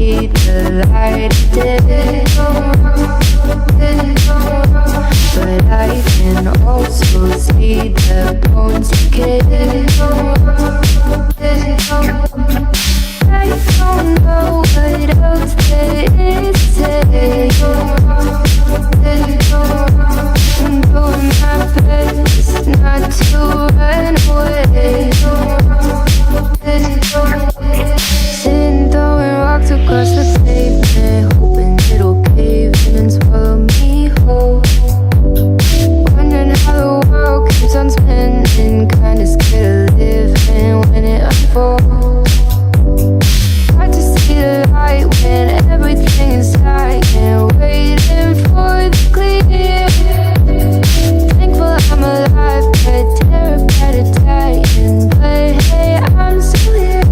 see the light of day, but I can also see the bones decay. I don't know what else there is to say. I'm doing my best not to run away. Sitting throwing rocks across the pavement, hoping it'll cave in and swallow me whole. Wondering how the world keeps on spinning, kinda scared of living when it unfolds. Hard to see the light when everything is dying, waiting for the clear. Thankful I'm alive, but terrified of dying. But hey, I'm still here.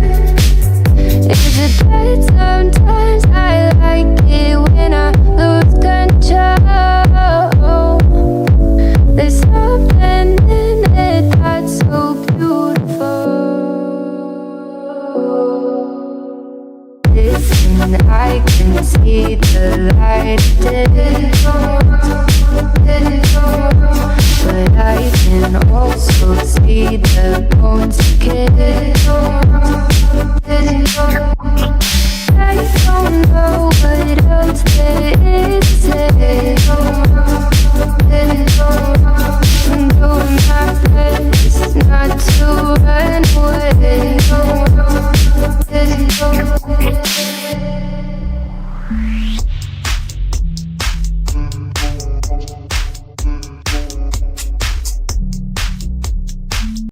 Is it that sometimes I like it when I lose control? There's something in it that's so beautiful. Listen, I can see the light of day, but I can also see the bones decay. I don't know what else there is to say. I'm doing my best not to run away.